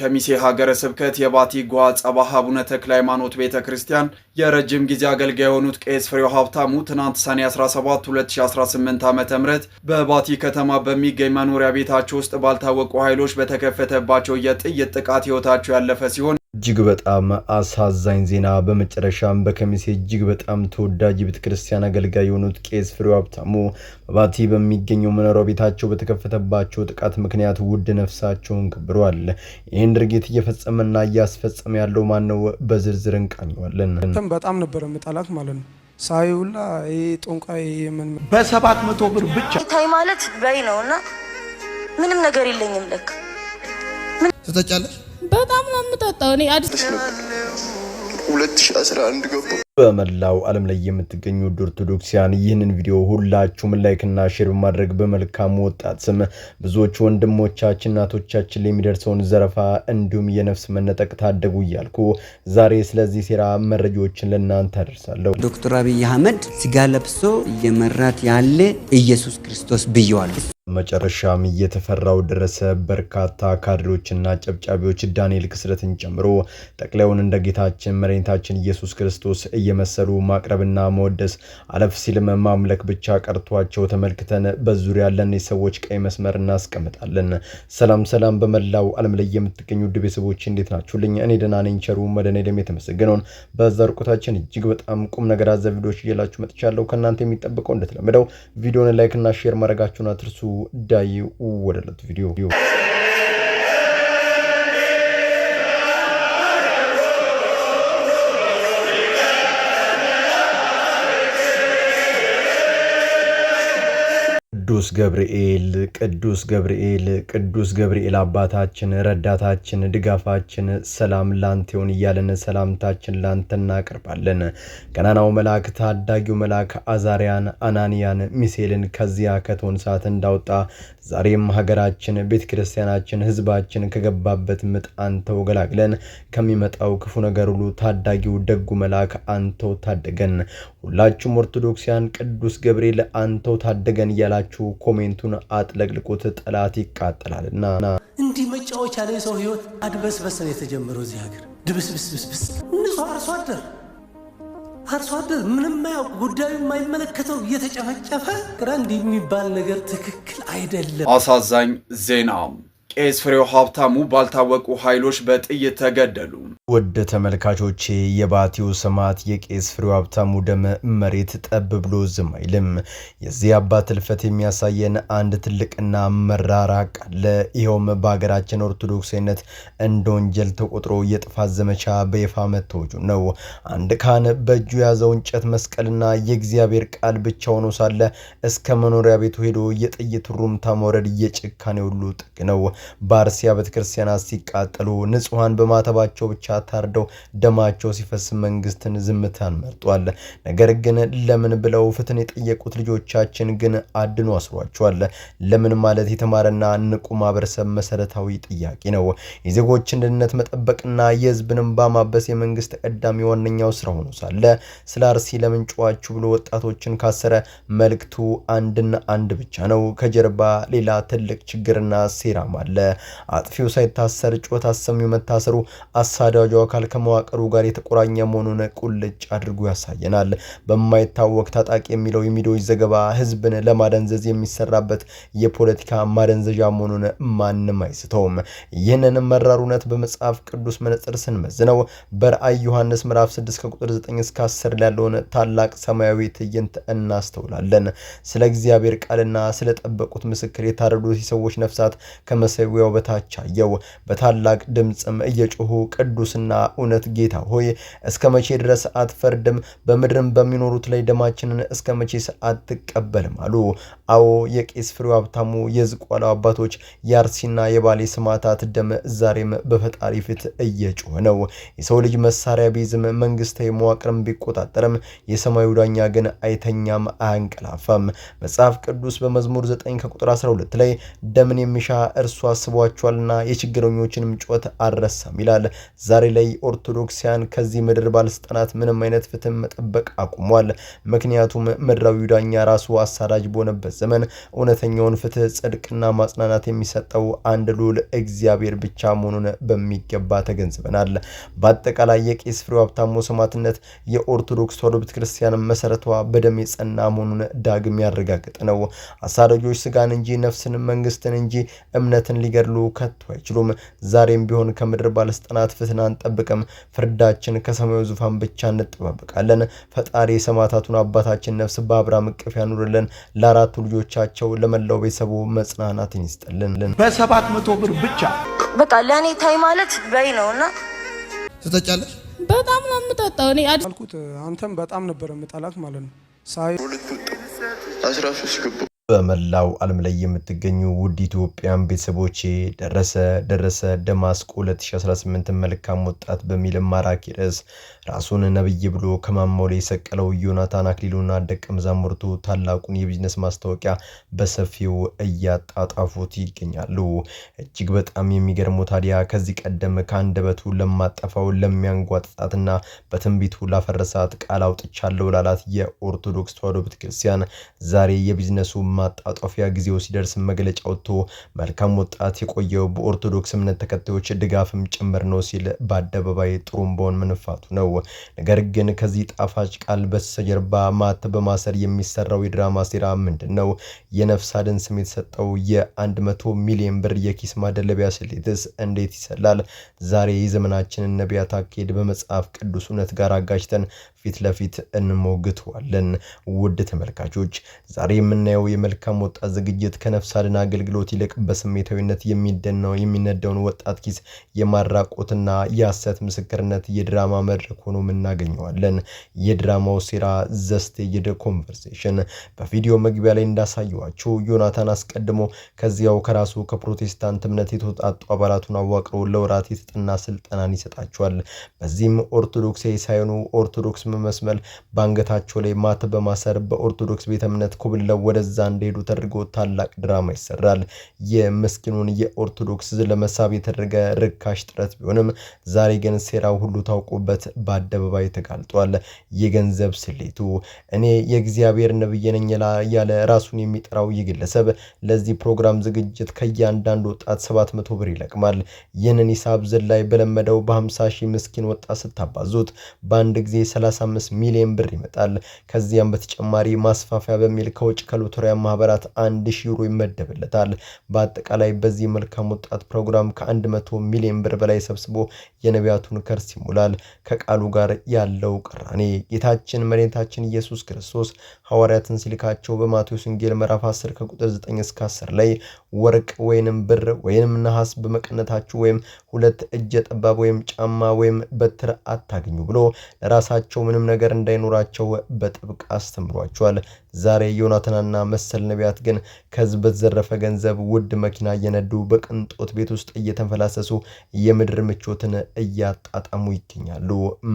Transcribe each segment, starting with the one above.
የከሚሴ ሀገረ ስብከት የባቲ ጓ ጸባህ አቡነ ተክለ ሃይማኖት ቤተክርስቲያን የረጅም ጊዜ አገልጋይ የሆኑት ቄስ ፍሬው ሀብታሙ ትናንት ሰኔ 17 2018 ዓ.ም በባቲ ከተማ በሚገኝ መኖሪያ ቤታቸው ውስጥ ባልታወቁ ኃይሎች በተከፈተባቸው የጥይት ጥቃት ህይወታቸው ያለፈ ሲሆን እጅግ በጣም አሳዛኝ ዜና በመጨረሻም በከሚሴ እጅግ በጣም ተወዳጅ ቤተክርስቲያን አገልጋይ የሆኑት ቄስ ፍሬው ሀብታሙ በባቲ በሚገኘው መኖሪያ ቤታቸው በተከፈተባቸው ጥቃት ምክንያት ውድ ነፍሳቸውን ገብረዋል። ይህን ድርጊት እየፈጸመና እያስፈጸመ ያለው ማን ነው? በዝርዝር እንቃኘዋለን። በጣም ነበር መጣላት ማለት ነው። ሳይውላ ጦንቃይ ምን በ700 ብር ብቻ ታይ ማለት በይ ነውና ምንም ነገር የለኝም ለካ ተጠጫለሽ። በጣም ነው የምጠጣው እኔ አዲስ 2011 ገባ። በመላው ዓለም ላይ የምትገኙ ኦርቶዶክሲያን ይህንን ቪዲዮ ሁላችሁም ላይክ እና ሼር በማድረግ በመልካም ወጣት ስም ብዙዎች ወንድሞቻችን እናቶቻችን ላይ የሚደርሰውን ዘረፋ እንዲሁም የነፍስ መነጠቅ ታደጉ እያልኩ ዛሬ ስለዚህ ሴራ መረጃዎችን ለእናንተ አደርሳለሁ። ዶክተር አብይ አህመድ ስጋ ለብሶ እየመራት ያለ ኢየሱስ ክርስቶስ ብየዋል። መጨረሻም እየተፈራው ደረሰ። በርካታ ካድሬዎችና ጨብጫቢዎች ዳንኤል ክስረትን ጨምሮ ጠቅላዩን እንደ ጌታችን መድኃኒታችን ኢየሱስ ክርስቶስ እየመሰሉ ማቅረብና መወደስ አለፍ ሲልም ማምለክ ብቻ ቀርቷቸው ተመልክተን በዙሪያ ያለን ሰዎች ቀይ መስመር እናስቀምጣለን። ሰላም በመላው ዓለም ላይ የምትገኙ ውድ ቤተሰቦች እንዴት ናችሁልኝ? እኔ ደህና ነኝ። ቸሩ መድኃኔዓለም የተመሰገነውን በዛርቆታችን እጅግ በጣም ቁም ነገር አዘል ቪዲዮዎች እየላችሁ መጥቻለሁ። ከእናንተ የሚጠበቀው እንደተለመደው ቪዲዮውን ላይክ እና ሼር ማድረጋችሁን አትርሱ። ዳይ ወደለት ቪዲዮ ቅዱስ ገብርኤል አባታችን ረዳታችን ድጋፋችን ሰላም ላንተ ይሁን እያለን ሰላምታችን ላንተ እናቀርባለን። ገናናው መልአክ ታዳጊው መልአክ አዛሪያን አናንያን ሚሳኤልን ከዚያ ከቶን ሰዓት እንዳወጣ ዛሬም ሀገራችን ቤተክርስቲያናችን ህዝባችን ከገባበት ምጥ አንተው ገላግለን ከሚመጣው ክፉ ነገር ሁሉ ታዳጊው ደጉ መልአክ አንተው ታደገን። ሁላችሁም ኦርቶዶክሲያን ቅዱስ ገብርኤል አንተው ታደገን እያላችሁ ኮሜንቱን አጥለቅልቁት። ጠላት ይቃጠላልና እንዲህ መጫወቻ ላይ ሰው ህይወት አድበስበስ ነው የተጀመረው እዚህ ሀገር ድብስብስብስ ንጹህ አርሶ አደር ምንም ማያውቅ ጉዳዩ የማይመለከተው እየተጨፈጨፈ እንዲህ የሚባል ነገር ትክክል አይደለም። አሳዛኝ ዜና ቄስ ፍሬው ሀብታሙ ባልታወቁ ኃይሎች በጥይት ተገደሉ። ወደ ተመልካቾቼ የባቲው ሰማዕት የቄስ ፍሬው ሀብታሙ ደም መሬት ጠብ ብሎ ዝም አይልም። የዚህ አባት ህልፈት የሚያሳየን አንድ ትልቅና መራራ ሐቅ አለ። ይኸውም በሀገራችን ኦርቶዶክሳዊነት እንደ ወንጀል ተቆጥሮ የጥፋት ዘመቻ በይፋ መታወጁ ነው። አንድ ካህን በእጁ የያዘው እንጨት መስቀልና የእግዚአብሔር ቃል ብቻ ሆኖ ሳለ እስከ መኖሪያ ቤቱ ሄዶ የጥይት ሩምታ መውረድ የጭካኔ ሁሉ ጥግ ነው። በአርሲያ ቤተክርስቲያናት ሲቃጠሉ ንጹሃን በማተባቸው ብቻ ታርደው ደማቸው ሲፈስ መንግስትን ዝምታን መርጧል። ነገር ግን ለምን ብለው ፍትህን የጠየቁት ልጆቻችን ግን አድኖ አስሯቸዋል። ለምን ማለት የተማረና ንቁ ማህበረሰብ መሰረታዊ ጥያቄ ነው። የዜጎችን ደህንነት መጠበቅና የህዝብን እንባ ማበስ የመንግስት ተቀዳሚ ዋነኛው ስራ ሆኖ ሳለ ስለ አርሲ ለምን ጮኻችሁ ብሎ ወጣቶችን ካሰረ መልክቱ አንድና አንድ ብቻ ነው። ከጀርባ ሌላ ትልቅ ችግርና ሴራም አለ። አጥፊው ሳይታሰር ጮት አሰሚው መታሰሩ አሳዳጁ አካል ከመዋቅሩ ጋር የተቆራኘ መሆኑን ቁልጭ አድርጎ ያሳየናል። በማይታወቅ ታጣቂ የሚለው የሚዲያዎች ዘገባ ህዝብን ለማደንዘዝ የሚሰራበት የፖለቲካ ማደንዘዣ መሆኑን ማንም አይስተውም። ይህንን መራር እውነት በመጽሐፍ ቅዱስ መነጽር ስንመዝነው በራእይ ዮሐንስ ምዕራፍ 6 ከቁጥር 9 እስከ 10 ያለውን ታላቅ ሰማያዊ ትዕይንት እናስተውላለን። ስለ እግዚአብሔር ቃልና ስለ ጠበቁት ምስክር የታረዱት የሰዎች ነፍሳት ከመሰዊያው በታች አየው። በታላቅ ድምጽም እየጮሁ ቅዱስና እውነት ጌታ ሆይ እስከ መቼ ድረስ አትፈርድም? በምድርም በሚኖሩት ላይ ደማችንን እስከ መቼ አትቀበልም አሉ። አዎ የቄስ ፍሬው ሀብታሙ የዝቋላ አባቶች የአርሲና የባሌ ሰማዕታት ደም ዛሬም በፈጣሪ ፊት እየጮኸ ነው። የሰው ልጅ መሳሪያ ቢይዝም መንግስታዊ መዋቅርም ቢቆጣጠርም የሰማዩ ዳኛ ግን አይተኛም አያንቀላፋም። መጽሐፍ ቅዱስ በመዝሙር 9 ከቁጥር 12 ላይ ደምን የሚሻ እርሱ አስቧቸዋልና የችግረኞችንም ጩኸት አልረሳም ይላል። ዛሬ ላይ ኦርቶዶክሳውያን ከዚህ ምድር ባለስልጣናት ምንም አይነት ፍትህ መጠበቅ አቁሟል። ምክንያቱም ምድራዊ ዳኛ ራሱ አሳዳጅ በሆነበት ዘመን እውነተኛውን ፍትህ፣ ጽድቅና ማጽናናት የሚሰጠው አንድ ልዑል እግዚአብሔር ብቻ መሆኑን በሚገባ ተገንዝበናል። በአጠቃላይ የቄስ ፍሬው ሀብታሙ ሰማዕትነት የኦርቶዶክስ ተዋሕዶ ቤተክርስቲያን መሰረቷ በደም የጸና መሆኑን ዳግም ያረጋገጠ ነው። አሳዳጆች ስጋን እንጂ ነፍስን፣ መንግስትን እንጂ እምነትን ሊገድሉ ከቶ አይችሉም። ዛሬም ቢሆን ከምድር ባለስልጣናት ፍትህን አንጠብቅም። ፍርዳችን ከሰማዩ ዙፋን ብቻ እንጠባበቃለን። ፈጣሪ የሰማዕታቱን አባታችን ነፍስ በአብርሃም እቅፍ ያኑርልን። ለአራቱ ልጆቻቸው ለመላው ቤተሰቡ መጽናናትን ይስጥልን። በ700 ብር ብቻ በቃ ለእኔ ታይ ማለት በይ ነውና ትጠጫለሽ። በጣም ነው የምጠጣው። እኔ አልኩት አንተም በጣም ነበር የምጠላክ ማለት ነው። ሳይ 13 ግቡ። በመላው ዓለም ላይ የምትገኙ ውድ ኢትዮጵያን ቤተሰቦቼ ደረሰ ደማስቆ 2018 መልካም ወጣት በሚል ማራኪ ርዕስ ራሱን ነብይ ብሎ ከማማው ላይ የሰቀለው ዮናታን አክሊሉና ደቀ መዛሙርቱ ታላቁን የቢዝነስ ማስታወቂያ በሰፊው እያጣጣፉት ይገኛሉ። እጅግ በጣም የሚገርመው ታዲያ ከዚህ ቀደም ከአንደበቱ ለማጠፋው ለሚያንጓጥጣትና በትንቢቱ ላፈረሳት ቃል አውጥቻለሁ ላላት የኦርቶዶክስ ተዋሕዶ ቤተክርስቲያን ዛሬ የቢዝነሱ ማጣጣፊያ ጊዜው ሲደርስ መግለጫ ወጥቶ መልካም ወጣት የቆየው በኦርቶዶክስ እምነት ተከታዮች ድጋፍም ጭምር ነው ሲል በአደባባይ ጥሩምባውን መንፋቱ ነው። ነገር ግን ከዚህ ጣፋጭ ቃል በስተጀርባ ማት በማሰር የሚሰራው የድራማ ሴራ ምንድነው? የነፍስ አድን ስም የተሰጠው የ100 ሚሊዮን ብር የኪስ ማደለቢያ ስሌትስ እንዴት ይሰላል? ዛሬ የዘመናችንን ነቢያት አካሄድ በመጽሐፍ ቅዱስ እውነት ጋር አጋጭተን ፊት ለፊት እንሞግተዋለን። ውድ ተመልካቾች ዛሬ የምናየው የመልካም ወጣት ዝግጅት ከነፍስ አድን አገልግሎት ይልቅ በስሜታዊነት የሚነዳውን ወጣት ኪስ የማራቆትና የሐሰት ምስክርነት የድራማ መድረክ ሆኖ እናገኘዋለን። የድራማው ሴራ ዘስቴጅድ ኮንቨርሴሽን በቪዲዮ መግቢያ ላይ እንዳሳየዋችሁ ዮናታን አስቀድሞ ከዚያው ከራሱ ከፕሮቴስታንት እምነት የተወጣጡ አባላቱን አዋቅሮ ለወራት የተጠና ስልጠናን ይሰጣቸዋል። በዚህም ኦርቶዶክሳዊ ሳይሆኑ ኦርቶዶክስ መስመል ባንገታቸው ላይ ማት በማሰር በኦርቶዶክስ ቤተ እምነት ኮብልለው ወደዛ እንደሄዱ ተደርጎ ታላቅ ድራማ ይሰራል። የምስኪኑን የኦርቶዶክስ ለመሳብ የተደረገ ርካሽ ጥረት ቢሆንም ዛሬ ግን ሴራው ሁሉ ታውቆበት በአደባባይ ተጋልጧል። የገንዘብ ስሌቱ እኔ የእግዚአብሔር ነብይ ነኝ ያለ ራሱን የሚጠራው የግለሰብ ለዚህ ፕሮግራም ዝግጅት ከእያንዳንዱ ወጣት 700 ብር ይለቅማል። ይህንን ሂሳብ ዝላይ በለመደው በ50 ሺህ ምስኪን ወጣት ስታባዙት በአንድ ጊዜ 35 ሚሊዮን ብር ይመጣል። ከዚያም በተጨማሪ ማስፋፊያ በሚል ከውጭ ከሎተሪያ ማህበራት 1000 ዩሮ ይመደብለታል። በአጠቃላይ በዚህ መልካም ወጣት ፕሮግራም ከ100 ሚሊዮን ብር በላይ ሰብስቦ የነቢያቱን ከርስ ይሞላል። ከቃሉ ጋር ያለው ቅራኔ ጌታችን መድኃኒታችን ኢየሱስ ክርስቶስ ሐዋርያትን ሲልካቸው በማቴዎስ ወንጌል ምዕራፍ 10 ከቁጥር 9 እስከ 10 ላይ ወርቅ ወይንም ብር ወይንም ነሐስ በመቀነታችሁ ወይም ሁለት እጀ ጠባብ ወይም ጫማ ወይም በትር አታገኙ ብሎ ለራሳቸው ምንም ነገር እንዳይኖራቸው በጥብቅ አስተምሯቸዋል። ዛሬ ዮናታንና መሰል ነቢያት ግን ከህዝብ በተዘረፈ ገንዘብ ውድ መኪና እየነዱ በቅንጦት ቤት ውስጥ እየተንፈላሰሱ የምድር ምቾትን እያጣጣሙ ይገኛሉ።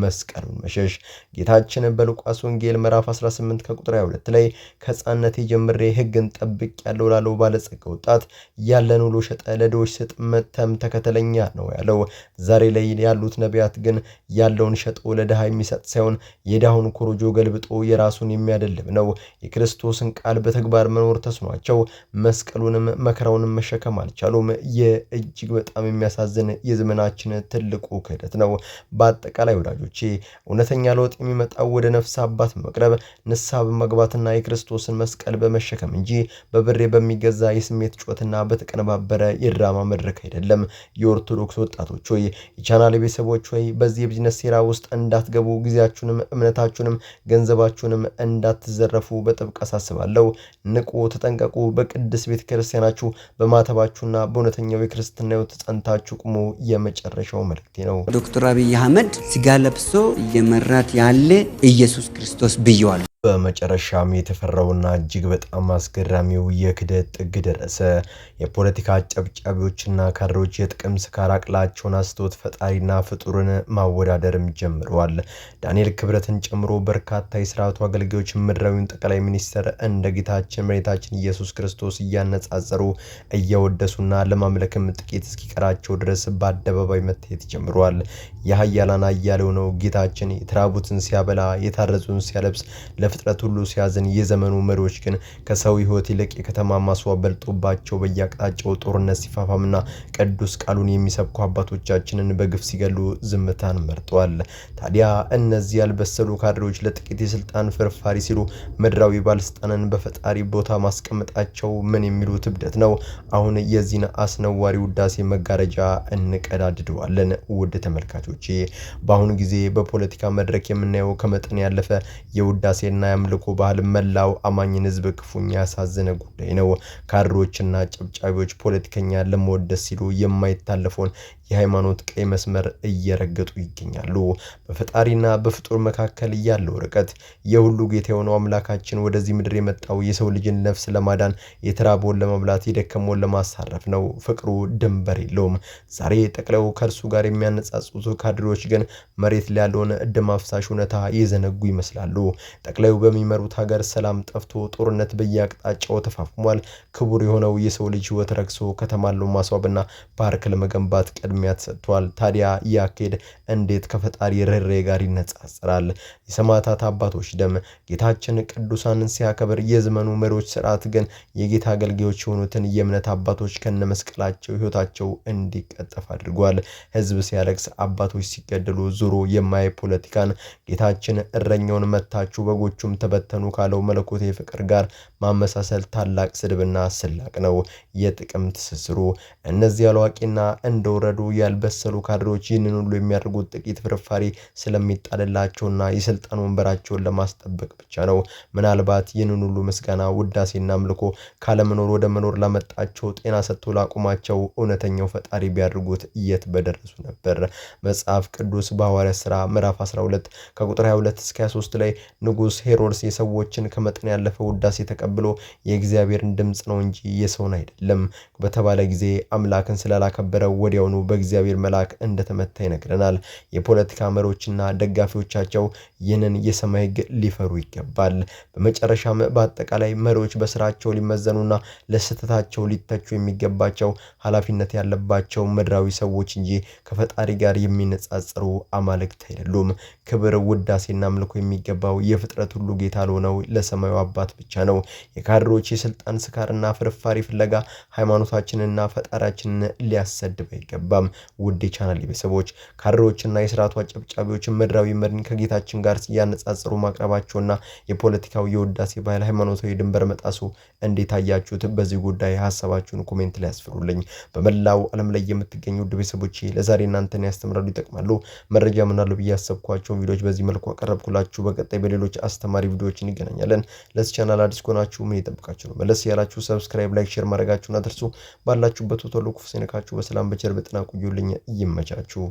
መስቀሉን መሸሽ ጌታችን በሉቃስ ወንጌል ምዕራፍ 18 ከቁጥር 22 ላይ ከሕፃንነቴ ጀምሬ ሕግን ጠብቅ ያለው ላለው ባለጸጋ ወጣት ያለን ውሎ ሸጠ ለድሆች ስጥ መተም ተከተለኛ ነው ያለው። ዛሬ ላይ ያሉት ነቢያት ግን ያለውን ሸጦ ለድሃ የሚሰጥ ሳይሆን የድሃውን ኮሮጆ ገልብጦ የራሱን የሚያደልብ ነው። የክርስቶስን ቃል በተግባር መኖር ተስኗቸው መስቀሉንም መከራውንም መሸከም አልቻሉም። የእጅግ በጣም የሚያሳዝን የዘመናችን ትልቁ ክህደት ነው። በአጠቃላይ ወዳጆቼ እውነተኛ ለውጥ የሚመጣው ወደ ነፍስ አባት መቅረብ ንስሐ በመግባትና የክርስቶስን መስቀል በመሸከም እንጂ በብሬ በሚገዛ የስሜት ጩኸትና በተቀነባበረ የድራማ መድረክ አይደለም። የኦርቶዶክስ ወጣቶች ሆይ፣ የቻናል ቤተሰቦች ሆይ በዚህ የቢዝነስ ሴራ ውስጥ እንዳትገቡ፣ ጊዜያችሁንም እምነታችሁንም ገንዘባችሁንም እንዳትዘረፉ በጥብቅ አሳስባለሁ። ንቁ፣ ተጠንቀቁ። በቅድስት ቤተክርስቲያናችሁ በማተባችሁና በእውነተኛው የክርስትና ሕይወት ጸንታችሁ ቁሙ። የመጨረሻው መልእክቴ ነው። ዶክተር አብይ አህመድ ስጋ ለብሶ እየመራት ያለ ኢየሱስ ክርስቶስ ብየዋል። በመጨረሻም የተፈራውና እጅግ በጣም አስገራሚው የክደት ጥግ ደረሰ። የፖለቲካ አጨብጫቢዎችና ካድሬዎች የጥቅም ስካር አቅላቸውን አስተውት ፈጣሪና ፍጡርን ማወዳደርም ጀምረዋል። ዳንኤል ክብረትን ጨምሮ በርካታ የሥርዓቱ አገልጋዮች ምድራዊውን ጠቅላይ ሚኒስትር እንደ ጌታችን መድኃኒታችን ኢየሱስ ክርስቶስ እያነጻጸሩ እያወደሱና ለማምለክም ጥቂት እስኪቀራቸው ድረስ በአደባባይ መታየት ጀምረዋል። የኃያላን አያሌው ነው ጌታችን የተራቡትን ሲያበላ የታረዙን ሲያለብስ ለፍጥረት ሁሉ ሲያዝን የዘመኑ መሪዎች ግን ከሰው ሕይወት ይልቅ የከተማ ማስዋብ በልጦባቸው በየአቅጣጫው ጦርነት ሲፋፋምና ቅዱስ ቃሉን የሚሰብኩ አባቶቻችንን በግፍ ሲገሉ ዝምታን መርጠዋል። ታዲያ እነዚህ ያልበሰሉ ካድሬዎች ለጥቂት የስልጣን ፍርፋሪ ሲሉ ምድራዊ ባለስልጣንን በፈጣሪ ቦታ ማስቀመጣቸው ምን የሚሉት እብደት ነው? አሁን የዚህን አስነዋሪ ውዳሴ መጋረጃ እንቀዳድደዋለን። ውድ ተመልካቾቼ በአሁኑ ጊዜ በፖለቲካ መድረክ የምናየው ከመጠን ያለፈ የውዳሴና የአምልኮ ባህል መላው አማኝን ህዝብ ክፉኛ ያሳዘነ ጉዳይ ነው። ካድሬዎችና ጨብጫቢዎች ፖለቲከኛ ለመወደስ ሲሉ የማይታለፈውን የሃይማኖት ቀይ መስመር እየረገጡ ይገኛሉ። በፈጣሪና በፍጡር መካከል ያለው ርቀት የሁሉ ጌታ የሆነው አምላካችን ወደዚህ ምድር የመጣው የሰው ልጅን ነፍስ ለማዳን የተራበውን ለመብላት የደከመውን ለማሳረፍ ነው። ፍቅሩ ድንበር የለውም። ዛሬ ጠቅለው ከእርሱ ጋር የሚያነጻጽሩት ካድሬዎች ግን መሬት ላይ ያለውን ደም አፍሳሽ እውነታ የዘነጉ ይመስላሉ። ጠቅላዩ በሚመሩት ሀገር ሰላም ጠፍቶ ጦርነት በየአቅጣጫው ተፋፍሟል። ክቡር የሆነው የሰው ልጅ ህይወት ረክሶ ከተማን ለማስዋብና ፓርክ ለመገንባት ቅድሚያ ተሰጥቷል። ታዲያ ያኬድ እንዴት ከፈጣሪ ርኅራኄ ጋር ይነጻጸራል? የሰማዕታት አባቶች ደም ጌታችን ቅዱሳንን ሲያከብር፣ የዘመኑ መሪዎች ስርዓት ግን የጌታ አገልጋዮች የሆኑትን የእምነት አባቶች ከነመስቀላቸው ህይወታቸው እንዲቀጠፍ አድርጓል። ህዝብ ሲያለቅስ፣ አባቶች ሲገደሉ ዞሮ የማይ ፖለቲካን ጌታችን እረኛውን መታችሁ በጎቹም ተበተኑ ካለው መለኮታዊ ፍቅር ጋር ማመሳሰል ታላቅ ስድብና ስላቅ ነው። የጥቅም ትስስሩ እነዚህ ያልዋቂና እንደወረዱ ያልበሰሉ ካድሬዎች ይህንን ሁሉ የሚያደርጉት ጥቂት ፍርፋሪ ስለሚጣልላቸውና የስልጣን ወንበራቸውን ለማስጠበቅ ብቻ ነው። ምናልባት ይህንን ሁሉ ምስጋና ውዳሴና አምልኮ ካለመኖር ወደ መኖር ላመጣቸው ጤና ሰጥቶ ላቁማቸው እውነተኛው ፈጣሪ ቢያደርጉት የት በደረሱ ነበር። መጽሐፍ ቅዱስ በሐዋርያት ሥራ ምዕራፍ 12 ከቁጥር 22 እስከ 23 ላይ ንጉሥ ሄሮድስ የሰዎችን ከመጠን ያለፈ ውዳሴ ተቀብሎ የእግዚአብሔርን ድምፅ ነው እንጂ የሰውን አይደለም በተባለ ጊዜ አምላክን ስላላከበረው ወዲያውኑ በእግዚአብሔር መልአክ እንደተመታ ይነግረናል። የፖለቲካ መሪዎችና ደጋፊዎቻቸው ይህንን የሰማይ ሕግ ሊፈሩ ይገባል። በመጨረሻም በአጠቃላይ መሪዎች በስራቸው ሊመዘኑና ለስህተታቸው ሊተቹ የሚገባቸው ኃላፊነት ያለባቸው ምድራዊ ሰዎች እንጂ ከፈጣሪ ጋር የሚነጻጸሩ አማልክት አይደሉም። ክብር ውዳሴና አምልኮ የሚገባው የፍጥረት ሁሉ ጌታ ለሆነው ለሰማዩ አባት ብቻ ነው። የካድሬዎች የስልጣን ስካርና ፍርፋሪ ፍለጋ ሃይማኖታችንና ፈጣሪያችንን ሊያሰድብ አይገባም። ውድ የቻናል ቤተሰቦች ካድሬዎችና የሥርዓቱ አጨብጫቢዎች ምድራዊ መሪን ከጌታችን ጋር ሲያነጻጽሩ ማቅረባቸውና የፖለቲካው የውዳሴ ባህል ሃይማኖታዊ ድንበር መጣሱ እንዴት አያችሁት? በዚህ ጉዳይ ሐሳባችሁን ኮሜንት ላይ ያስፍሩልኝ። በመላው ዓለም ላይ የምትገኙ ውድ ቤተሰቦቼ ለዛሬ እናንተን ያስተምራሉ፣ ይጠቅማሉ፣ መረጃ ምናሉ ብዬ ያሰብኳቸውን ቪዲዮዎች በዚህ መልኩ አቀረብኩላችሁ። በቀጣይ በሌሎች አስተማሪ ቪዲዮዎች እንገናኛለን። ለዚህ ቻናል አዲስ ከሆናችሁ ምን ይጠብቃችሁ ነው? መለስ ያላችሁ ሰብስክራይብ፣ ላይክ፣ ሼር ማድረጋችሁን አትርሱ። ባላችሁበት ሁሉ ክፉ ሳይነካችሁ በሰላም በቸር በጤና ቆዩልኝ። ይመቻችሁ።